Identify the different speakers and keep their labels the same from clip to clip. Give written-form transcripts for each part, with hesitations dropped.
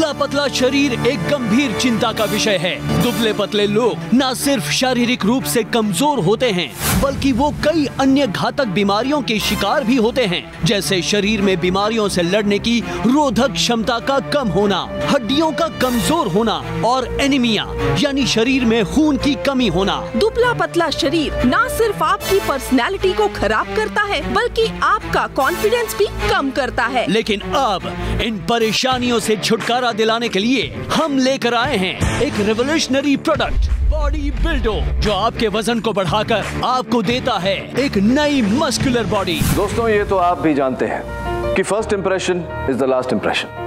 Speaker 1: दुबला पतला शरीर एक गंभीर चिंता का विषय है। दुबले पतले लोग न सिर्फ शारीरिक रूप से कमजोर होते हैं, बल्कि वो कई अन्य घातक बीमारियों के शिकार भी होते हैं, जैसे शरीर में बीमारियों से लड़ने की रोधक क्षमता का कम होना, हड्डियों का कमजोर होना और एनीमिया यानी शरीर में खून की कमी होना।
Speaker 2: दुबला पतला शरीर न सिर्फ आपकी पर्सनैलिटी को खराब करता है, बल्कि आपका कॉन्फिडेंस भी कम करता है।
Speaker 1: लेकिन अब इन परेशानियों से छुटकारा दिलाने के लिए हम लेकर आए हैं एक रेवोल्यूशनरी प्रोडक्ट, बॉडी बिल्डो, जो आपके वजन को बढ़ाकर आपको देता है एक नई मस्कुलर बॉडी।
Speaker 3: दोस्तों, ये तो आप भी जानते हैं कि first impression is the last impression,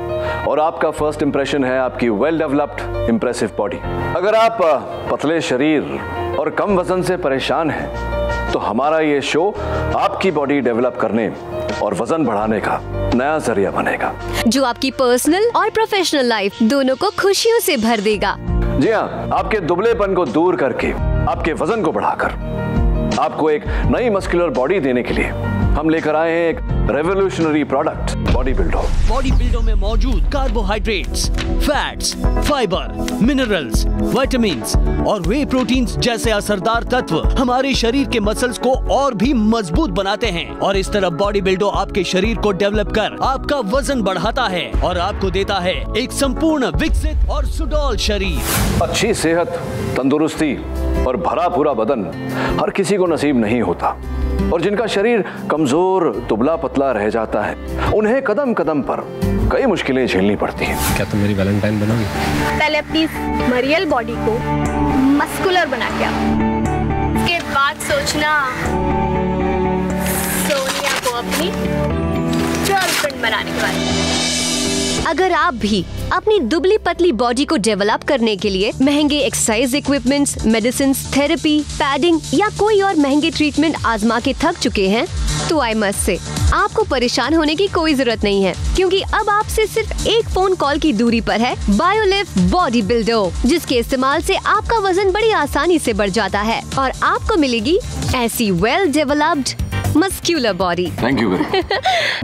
Speaker 3: और आपका फर्स्ट इंप्रेशन है आपकी वेल डेवलप्ड इंप्रेसिव बॉडी। अगर आप पतले शरीर और कम वजन से परेशान हैं, तो हमारा ये शो आपकी बॉडी डेवलप करने और वजन बढ़ाने का नया जरिया बनेगा,
Speaker 4: जो आपकी पर्सनल और प्रोफेशनल लाइफ दोनों को खुशियों से भर देगा।
Speaker 3: जी हाँ, आपके दुबलेपन को दूर करके आपके वजन को बढ़ाकर आपको एक नई मस्कुलर बॉडी देने के लिए हम लेकर आए हैं एक revolutionary product, body बिल्डो।
Speaker 1: Body Buildo में मौजूद carbohydrates, fats, fibre, minerals, vitamins और वे प्रोटीन्स जैसे असरदार तत्व हमारे शरीर के मसल्स को और भी मजबूत बनाते हैं। और इस तरह बॉडी बिल्डो आपके शरीर को डेवलप कर आपका वजन बढ़ाता है और आपको देता है एक संपूर्ण विकसित और सुडौल शरीर।
Speaker 3: अच्छी सेहत, तंदुरुस्ती और भरा पूरा बदन हर किसी को नसीब नहीं होता, और जिनका शरीर कमजोर दुबला पतला रह जाता है, उन्हें कदम कदम पर कई मुश्किलें झेलनी पड़ती हैं।
Speaker 5: क्या तुम मेरी वैलेंटाइन बनोगी?
Speaker 6: पहले अपनी मरियल बॉडी को मस्कुलर बना के आओ, उसके बाद सोचना सोनिया को अपनी गर्लफ्रेंड बनाने के बारे में।
Speaker 4: अगर आप भी अपनी दुबली पतली बॉडी को डेवलप करने के लिए महंगे exercise equipments, medicine, therapy, padding या कोई और महंगे ट्रीटमेंट आजमा के थक चुके हैं, तो आई मस्ट से आपको परेशान होने की कोई जरूरत नहीं है, क्योंकि अब आपसे सिर्फ एक फोन कॉल की दूरी पर है बायोलिफ बॉडी बिल्डो, जिसके इस्तेमाल से आपका वजन बड़ी आसानी से बढ़ जाता है और आपको मिलेगी ऐसी well developed muscular body.
Speaker 3: Thank you.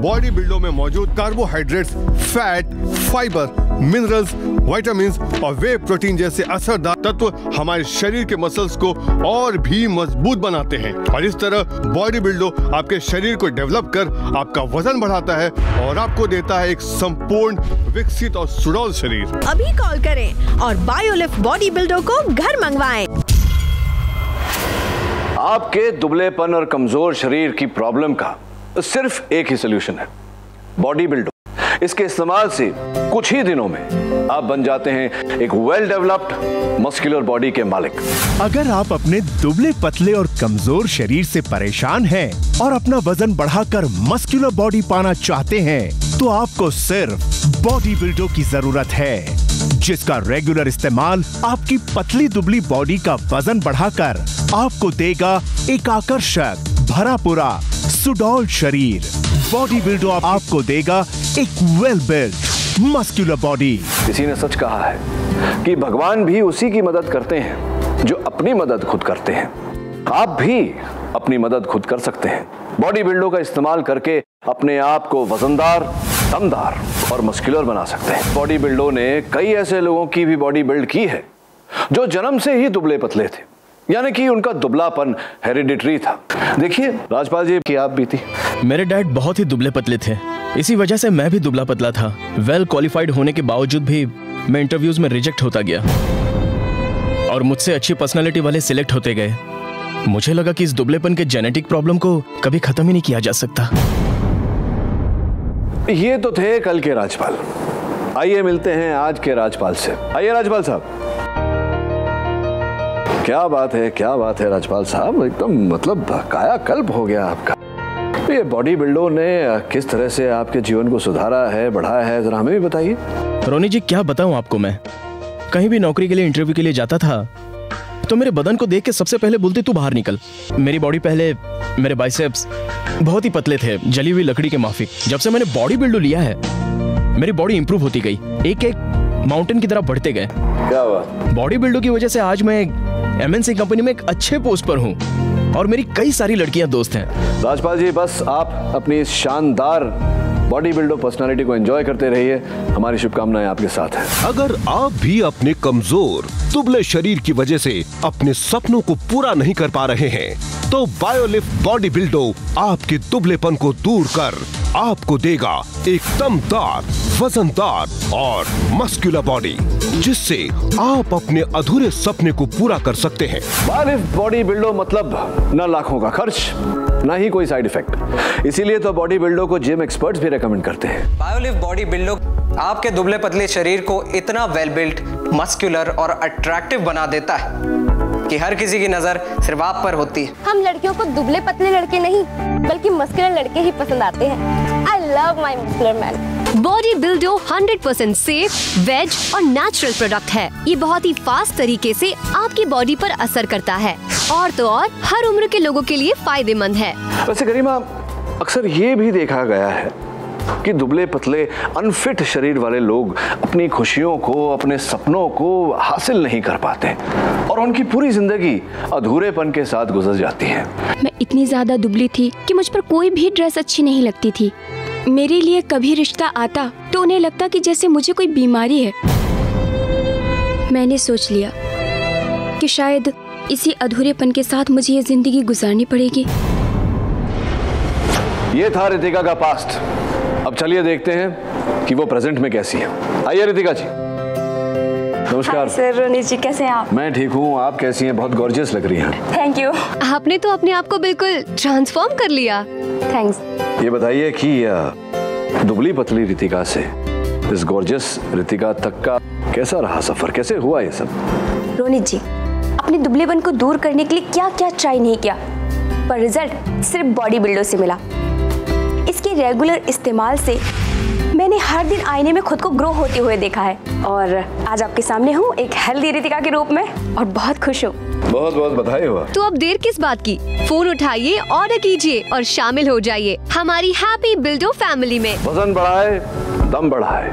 Speaker 7: Body Buildo में मौजूद carbohydrates, fat, fibre, minerals, vitamins और वे प्रोटीन जैसे असरदार तत्व हमारे शरीर के मसल्स को और भी मजबूत बनाते हैं, और इस तरह बॉडी बिल्डो आपके शरीर को डेवलप कर आपका वजन बढ़ाता है और आपको देता है एक संपूर्ण विकसित और सुडौल शरीर।
Speaker 2: अभी कॉल करें और बायोलिफ बॉडी बिल्डो को घर मंगवाएं।
Speaker 3: आपके दुबलेपन और कमजोर शरीर की प्रॉब्लम का सिर्फ एक ही सलूशन है, बॉडी बिल्डो। इसके इस्तेमाल से कुछ ही दिनों में आप बन जाते हैं एक वेल डेवलप्ड मस्कुलर बॉडी के मालिक।
Speaker 8: अगर आप अपने दुबले पतले और कमजोर शरीर से परेशान हैं और अपना वजन बढ़ाकर मस्कुलर बॉडी पाना चाहते हैं, तो आपको सिर्फ बॉडी बिल्डो की जरूरत है, जिसका रेगुलर इस्तेमाल आपकी पतली दुबली बॉडी का वजन बढ़ाकर आपको देगा एक आकर्षक, भरा पूरा, सुडौल शरीर। बॉडी बिल्डो आपको देगा एक वेल बिल्ट मस्कुलर बॉडी।
Speaker 3: किसी ने सच कहा है कि भगवान भी उसी की मदद करते हैं जो अपनी मदद खुद करते हैं। आप भी अपनी मदद खुद कर सकते हैं। बॉडी बिल्डो का इस्तेमाल करके अपने आप को वजनदार, दमदार और मस्कुलर बना सकते हैं। बॉडी बिल्डो ने कई ऐसे लोगों की भी बॉडी बिल्ड की है जो जन्म से ही दुबले पतले थे, यानी कि उनका दुबलापन हेरिडिटरी था। देखिए राजपाल जी की आप भी थी।
Speaker 5: मेरे डैड बहुत ही दुबले पतले थे, इसी वजह से मैं भी दुबला पतला था। वेल क्वालिफाइड होने के बावजूद भी मैं इंटरव्यूज में रिजेक्ट होता गया और मुझसे अच्छी पर्सनालिटी वाले सिलेक्ट होते गए। मुझे लगा कि इस दुबलेपन के जेनेटिक प्रॉब्लम को कभी खत्म ही नहीं किया जा सकता।
Speaker 3: ये तो थे कल के राजपाल, आइए मिलते हैं आज के राजपाल से। आइए राजपाल साहब। क्या बात है राजपाल साहब, एकदम मतलब कायाकल्प हो गया आपका। ये बॉडी बिल्डो ने किस तरह से आपके जीवन को सुधारा है, बढ़ाया है, जरा हमें भी बताइए।
Speaker 5: रोनी जी, क्या बताऊं आपको, मैं कहीं भी नौकरी के लिए, इंटरव्यू के लिए जाता था तो मेरे बदन को देख के सबसे पहले बोलते तू बाहर निकल। मेरी बॉडी पहले, मेरे बाइसेप्स बहुत ही पतले थे, जली हुई लकड़ी के माफिक। जब से मैंने बॉडी बिल्डो लिया है, मेरी बॉडी इंप्रूव होती गई, एक एक माउंटेन की तरफ बढ़ते गए।
Speaker 3: क्या बात।
Speaker 5: बॉडी बिल्डो की वजह से आज मैं MNC कंपनी में एक अच्छे पोस्ट पर हूँ और मेरी कई सारी लड़कियां दोस्त हैं।
Speaker 3: राजपाल जी, बस आप अपनी इस शानदार बॉडी बिल्डर पर्सनालिटी को एंजॉय करते रहिए। हमारी शुभकामनाएं आपके साथ हैं।
Speaker 9: अगर आप भी अपने कमजोर दुबले शरीर की वजह से अपने सपनों को पूरा नहीं कर पा रहे हैं, तो बायोलिफ्ट बॉडी बिल्डो आपके दुबलेपन को दूर कर आपको देगा एक दमदार, वजनदार और मस्कुलर बॉडी, जिससे आप अपने अधूरे सपने को पूरा कर सकते हैं।
Speaker 3: बायोलिफ्ट बॉडी बिल्डो मतलब न लाखों का खर्च, ना ही कोई साइड इफेक्ट। इसीलिए तो बॉडी बिल्डो को जिम एक्सपर्ट्स भी रेकमेंड करते हैं।
Speaker 10: बायोलिफ्ट बॉडी बिल्डो आपके दुबले पतले शरीर को इतना वेल बिल्ट, मस्कुलर और अट्रैक्टिव बना देता है कि हर किसी की नजर सिर्फ आप पर होती है।
Speaker 11: हम लड़कियों को दुबले पतले लड़के नहीं, बल्कि मस्कुलर लड़के ही पसंद आते हैं। I love my muscular man.
Speaker 4: Body Buildo 100% safe, veg और नेचुरल प्रोडक्ट है। ये बहुत ही फास्ट तरीके से आपकी बॉडी पर असर करता है और तो और हर उम्र के लोगों के लिए फायदेमंद है।
Speaker 3: वैसे गरिमा, अक्सर ये भी देखा गया है कि दुबले पतले अनफिट शरीर वाले लोग अपनी खुशियों को, अपने सपनों को हासिल नहीं कर पाते और उनकी पूरी जिंदगी अधूरेपन के साथ गुजर जाती है।
Speaker 12: मैं इतनी ज्यादा दुबली थी कि मुझ पर कोई भी ड्रेस अच्छी नहीं लगती थी। मेरे लिए कभी रिश्ता आता तो उन्हें लगता कि जैसे मुझे कोई बीमारी है। मैंने सोच लिया कि शायद इसी अधूरेपन के साथ मुझे ये जिंदगी गुजारनी पड़ेगी।
Speaker 3: ये था रितिका का पास्ट। अब चलिए देखते हैं कि वो प्रेजेंट में कैसी है। आइए रितिका जी। नमस्कार
Speaker 12: सर। रोनी जी, कैसे हैं आप?
Speaker 3: मैं ठीक हूँ, आप कैसी हैं? बहुत गॉर्जियस लग रही हैं।
Speaker 12: Thank you.
Speaker 4: आपने तो अपने आप को बिल्कुल ट्रांसफॉर्म कर लिया।
Speaker 12: थैंक्स।
Speaker 3: ये बताइए कि दुबली पतली रितिका से इस गॉर्जियस रितिका तक का कैसा रहा सफर, कैसे हुआ ये सब?
Speaker 12: रोनी जी, अपने दुबलेपन को दूर करने के लिए क्या क्या ट्राई नहीं किया, पर रिजल्ट सिर्फ बॉडी बिल्डर से मिला। इसके रेगुलर इस्तेमाल से मैंने हर दिन आईने में खुद को ग्रो होते हुए देखा है और आज आपके सामने हूँ एक हेल्दी रितिका के रूप में और बहुत खुश हूँ।
Speaker 3: बहुत बहुत बधाई हो।
Speaker 4: तो अब देर किस बात की, फोन उठाइए, ऑर्डर कीजिए और शामिल हो जाइए हमारी हैप्पी बिल्डो फैमिली में।
Speaker 3: वजन बढ़ाए, दम बढ़ाए,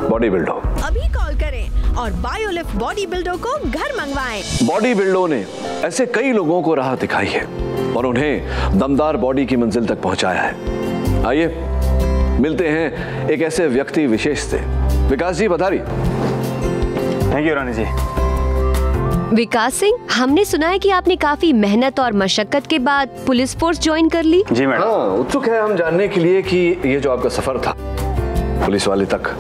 Speaker 3: बॉडी बिल्डो।
Speaker 2: अभी कॉल करें और बायोलिफ्ट बॉडी बिल्डो को घर मंगवाएं।
Speaker 3: बॉडी बिल्डो ने ऐसे कई लोगों को राह दिखाई है और उन्हें दमदार बॉडी की मंजिल तक पहुंचाया है। आइए मिलते हैं एक ऐसे व्यक्ति विशेष से। विकास जी पधारी।
Speaker 13: थैंक यू रानी जी।
Speaker 4: विकास सिंह, हमने सुना है कि आपने काफी मेहनत और मशक्कत के बाद पुलिस फोर्स ज्वाइन कर ली।
Speaker 13: जी मैडम।
Speaker 3: हाँ, उत्सुक है हम जानने के लिए कि ये जो आपका सफर था पुलिस वाले तक,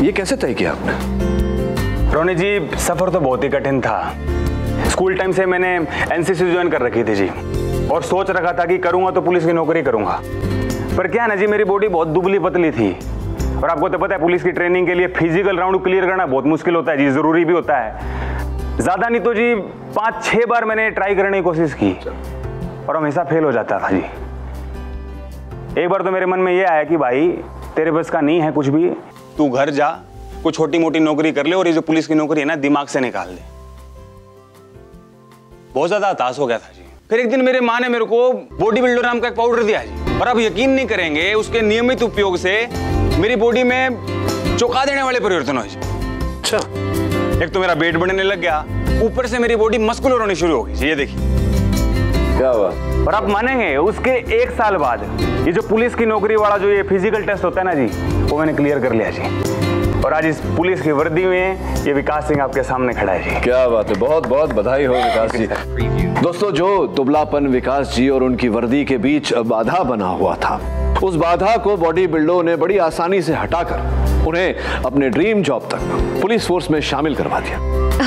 Speaker 3: ये कैसे तय किया आपने?
Speaker 13: रोनी जी, सफर तो बहुत ही कठिन था। स्कूल टाइम से मैंने एनसीसी ज्वाइन कर रखी थी जी, और सोच रखा था कि करूंगा तो पुलिस की नौकरी करूंगा। पर क्या ना जी, मेरी बॉडी बहुत दुबली पतली थी और आपको तो पता है पुलिस की ट्रेनिंग के लिए फिजिकल राउंड क्लियर करना बहुत मुश्किल होता है जी, जरूरी भी होता है। ज्यादा नहीं तो जी 5-6 बार मैंने ट्राई करने की कोशिश की और हमेशा फेल हो जाता था जी। एक बार तो मेरे मन में ये आया कि भाई तेरे बस का नहीं है कुछ भी, तू घर जा, कुछ छोटी मोटी नौकरी कर ले और ये जो पुलिस की नौकरी है ना दिमाग से निकाल ले। बहुत ज्यादा हताश हो गया था जी। फिर एक दिन मेरे माँ ने मेरे को बॉडी बिल्डर नाम का एक पाउडर दिया जी, और आप यकीन नहीं करेंगे उसके नियमित उपयोग से मेरी बॉडी में चौंका देने वाले परिवर्तन हुए। अच्छा, एक तो मेरा वेट बढ़ने लग गया, ऊपर से मेरी बॉडी मस्कुलर होनी शुरू हो गई। ये देखिए
Speaker 3: क्या हुआ।
Speaker 13: और आप मानेंगे उसके 1 साल बाद ये जो पुलिस की नौकरी वाला जो ये फिजिकल टेस्ट होता है ना जी, वो मैंने क्लियर कर लिया जी। और आज इस पुलिस की वर्दी में ये विकास सिंह आपके सामने खड़ा है जी।
Speaker 3: क्या बात है, बहुत बहुत बधाई हो विकास जी। दोस्तों, जो दुबलापन विकास जी और उनकी वर्दी के बीच बाधा बना हुआ था, उस बाधा को बॉडी बिल्डो ने बड़ी आसानी से हटाकर उन्हें अपने ड्रीम जॉब तक पुलिस फोर्स में शामिल करवा दिया।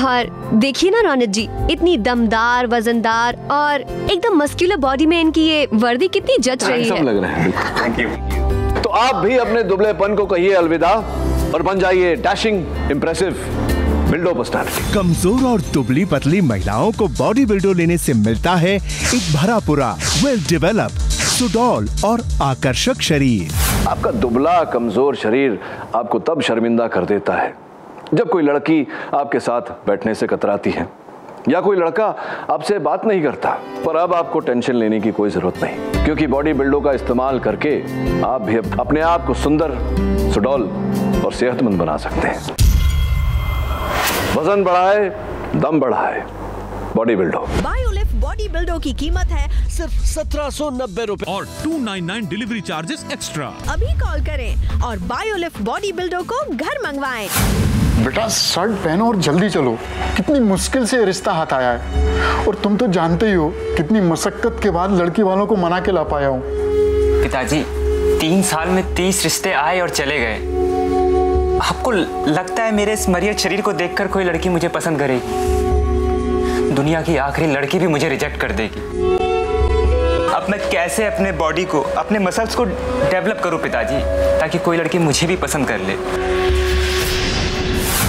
Speaker 4: और देखिए ना रौनक जी, इतनी दमदार, वजनदार और एकदम मस्कुलर बॉडी में इनकी ये वर्दी कितनी जच रही है।
Speaker 3: लग रहे हैं।
Speaker 13: Thank you.
Speaker 3: तो आप भी अपने दुबलेपन को कहिए अलविदा और बन जाइए डैशिंग, इंप्रेसिव बिल्डो पर्सनालिटी।
Speaker 8: कमजोर और दुबली पतली महिलाओं को बॉडी बिल्डो लेने से मिलता है एक भरा पूरा, वेल डेवलप्ड, सुडौल और आकर्षक शरीर।
Speaker 3: आपका दुबला कमजोर शरीर आपको तब शर्मिंदा कर देता है जब कोई लड़की आपके साथ बैठने से कतराती है या कोई लड़का आपसे बात नहीं करता। पर अब आपको टेंशन लेने की कोई जरूरत नहीं, क्योंकि बॉडी बिल्डो का इस्तेमाल करके आप भी अपने आप को सुंदर, सुडौल और सेहतमंद बना सकते हैं। वजन बढ़ाए, दम बढ़ाए, बॉडी बिल्डो।
Speaker 2: बायोलिफ्ट बॉडी बिल्डो की कीमत है सिर्फ
Speaker 1: 1790 रुपए
Speaker 14: और 299 डिलीवरी चार्जेस एक्स्ट्रा।
Speaker 2: अभी कॉल करें और बायोलिफ्ट बॉडी बिल्डो को घर मंगवाएं।
Speaker 15: बेटा शर्ट पहनो और जल्दी चलो, कितनी मुश्किल से रिश्ता हाथ आया है और तुम तो जानते ही हो कितनी मशक्कत के बाद लड़की वालों को मना के ला पाया हूँ।
Speaker 16: पिताजी 3 साल में 30 रिश्ते आए और चले गए। आपको लगता है मेरे इस मरियल शरीर को देखकर कोई लड़की मुझे पसंद करेगी? दुनिया की आखिरी लड़की भी मुझे रिजेक्ट कर देगी। अब मैं कैसे अपने बॉडी को, अपने मसल्स को डेवलप करूं पिताजी, ताकि कोई लड़की मुझे भी पसंद कर ले?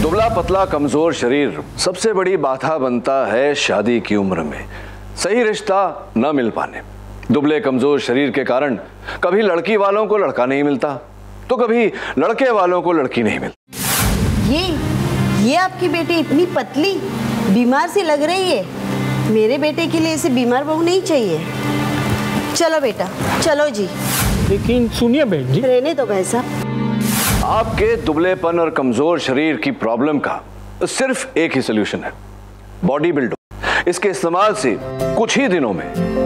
Speaker 3: दुबला पतला कमजोर शरीर सबसे बड़ी बाधा बनता है शादी की उम्र में सही रिश्ता न मिल पाने। दुबले कमजोर शरीर के कारण कभी लड़की वालों को लड़का नहीं मिलता तो कभी लड़के वालों को लड़की नहीं मिलती।
Speaker 17: ये आपकी बेटी इतनी पतली बीमार सी लग रही है। मेरे बेटे के लिए इसे बीमार बहू नहीं चाहिए। चलो बेटा चलो जी।
Speaker 18: लेकिन सुनिए बहन जी,
Speaker 17: रहने दो भाई साहब।
Speaker 3: आपके दुबलेपन और कमजोर शरीर की प्रॉब्लम का सिर्फ एक ही सलूशन है, बॉडी बिल्डो। इसके इस्तेमाल से कुछ ही दिनों में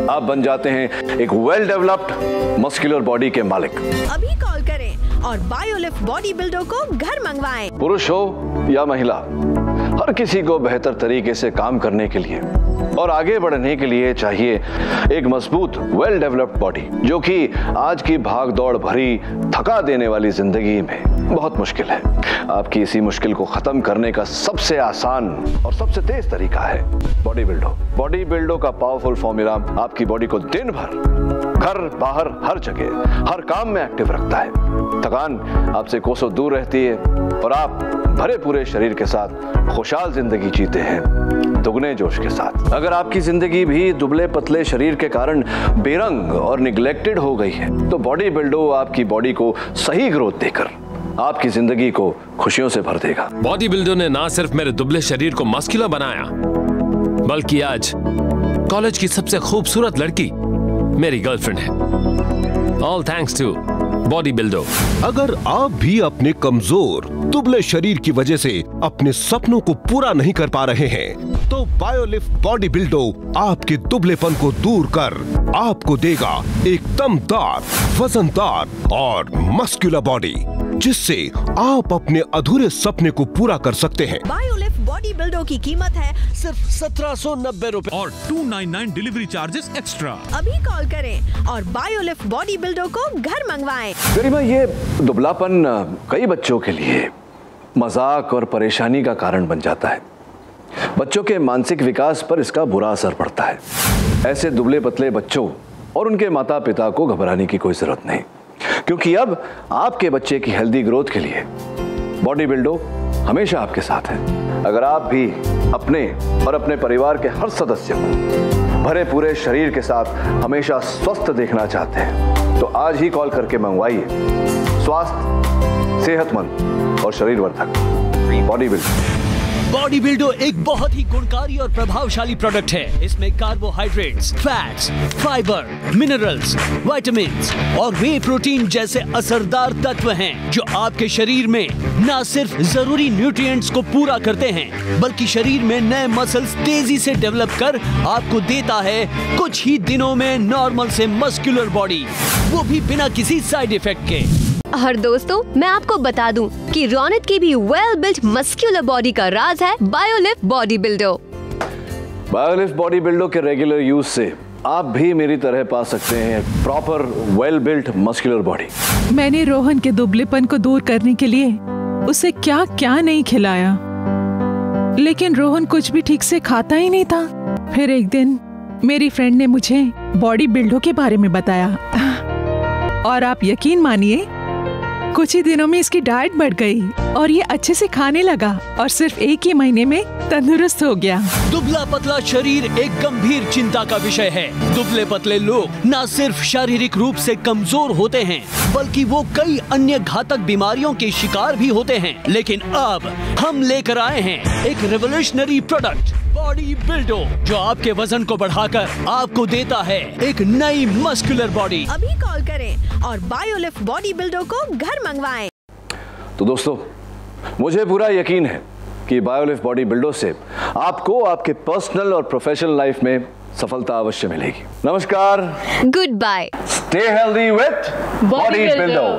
Speaker 3: आप बन जाते हैं एक वेल डेवलप्ड मस्कुलर बॉडी के मालिक।
Speaker 2: अभी कॉल करें और बायोलिफ्ट बॉडी बिल्डो को घर मंगवाएं।
Speaker 3: पुरुष हो या महिला, हर किसी को बेहतर तरीके से काम करने के लिए और आगे बढ़ने के लिए चाहिए एक मजबूत वेल डेवलप्ड बॉडी, जो कि आज की भाग दौड़ भरी थका देने वाली जिंदगी में बहुत मुश्किल है। आपकी इसी मुश्किल को खत्म करने का सबसे आसान और सबसे तेज तरीका है बॉडी बिल्डो। बॉडी बिल्डो का पावरफुल फॉर्मूला आपकी बॉडी को दिन भर घर बाहर हर जगह हर काम में एक्टिव रखता है। थकान आपसे कोसों दूर रहती है और आप भरे पूरे शरीर के साथ खुशहाल जिंदगी जीते हैं दुगने जोश के साथ। अगर आपकी जिंदगी भी दुबले पतले शरीर के कारण बेरंग और निग्लेक्टेड हो गई है तो बॉडी बिल्डो आपकी बॉडी को सही ग्रोथ देकर आपकी जिंदगी को खुशियों से भर देगा।
Speaker 19: बॉडी बिल्डर ने ना सिर्फ मेरे दुबले शरीर को मस्कुलर बनाया, बल्कि आज कॉलेज की सबसे खूबसूरत लड़की मेरी गर्लफ्रेंड है। All thanks to body Buildo.
Speaker 9: अगर आप भी अपने कमजोर दुबले शरीर की वजह से अपने सपनों को पूरा नहीं कर पा रहे हैं, तो बायोलिफ्ट बॉडी बिल्डो आपके दुबलेपन को दूर कर आपको देगा एक दमदार, वजनदार और मस्कुलर बॉडी, जिससे आप अपने अधूरे सपने को पूरा कर सकते हैं।
Speaker 2: बायोलिफ्ट बॉडी बिल्डो की कीमत है
Speaker 1: सिर्फ 1790 रुपए
Speaker 14: और 299 डिलीवरी चार्जेस एक्स्ट्रा।
Speaker 2: अभी कॉल करें और बायोलिफ्ट बॉडी बिल्डो को घर मंगवाएं।
Speaker 3: गरिमा, ये दुबलापन कई बच्चों के लिए मजाक और परेशानी का कारण बन जाता है। बच्चों के मानसिक विकास पर इसका बुरा असर पड़ता है। ऐसे दुबले पतले बच्चों और उनके माता पिता को घबराने की कोई जरूरत नहीं, क्योंकि अब आपके बच्चे की हेल्दी ग्रोथ के लिए बॉडी बिल्डो हमेशा आपके साथ है। अगर आप भी अपने और अपने परिवार के हर सदस्य को भरे पूरे शरीर के साथ हमेशा स्वस्थ देखना चाहते हैं तो आज ही कॉल करके मंगवाइए स्वास्थ्य, सेहतमंद और शरीरवर्धक बॉडी बिल्डो।
Speaker 1: बॉडी बिल्डो एक बहुत ही गुणकारी और प्रभावशाली प्रोडक्ट है। इसमें carbohydrates, fats, fibre, minerals, vitamins और वे प्रोटीन जैसे असरदार तत्व हैं, जो आपके शरीर में न सिर्फ जरूरी न्यूट्रिएंट्स को पूरा करते हैं, बल्कि शरीर में नए मसल्स तेजी से डेवलप कर आपको देता है कुछ ही दिनों में नॉर्मल से मस्कुलर बॉडी, वो भी बिना किसी साइड इफेक्ट के।
Speaker 4: और दोस्तों, मैं आपको बता दूं कि रौनक की भी वेल बिल्ट मस्कुलर बॉडी का राज है बायोलिफ्ट बॉडी बिल्डो।
Speaker 3: बायोलिफ्ट बॉडी बिल्डो के रेगुलर यूज से आप भी मेरी तरह पा सकते हैं proper well built muscular body.
Speaker 20: मैंने रोहन के दुबलेपन को दूर करने के लिए उसे क्या क्या नहीं खिलाया, लेकिन रोहन कुछ भी ठीक से खाता ही नहीं था। फिर एक दिन मेरी फ्रेंड ने मुझे बॉडी बिल्डो के बारे में बताया और आप यकीन मानिए कुछ ही दिनों में इसकी डाइट बढ़ गई और ये अच्छे से खाने लगा और सिर्फ 1 ही महीने में तंदुरुस्त हो गया।
Speaker 1: दुबला पतला शरीर एक गंभीर चिंता का विषय है। दुबले पतले लोग न सिर्फ शारीरिक रूप से कमजोर होते हैं, बल्कि वो कई अन्य घातक बीमारियों के शिकार भी होते हैं। लेकिन अब हम लेकर आए हैं एक रेवोल्यूशनरी प्रोडक्ट बॉडी बिल्डो, जो आपके वजन को बढ़ाकर आपको देता है एक नई मस्कुलर बॉडी।
Speaker 2: अभी कॉल करें और बायोलिफ्ट बॉडी बिल्डो को घर मंगवाएं।
Speaker 3: तो दोस्तों, मुझे पूरा यकीन है कि बायोलिफ्ट बॉडी बिल्डो से आपको आपके पर्सनल और प्रोफेशनल लाइफ में सफलता अवश्य मिलेगी। नमस्कार,
Speaker 4: goodbye.
Speaker 3: Stay healthy with body builder.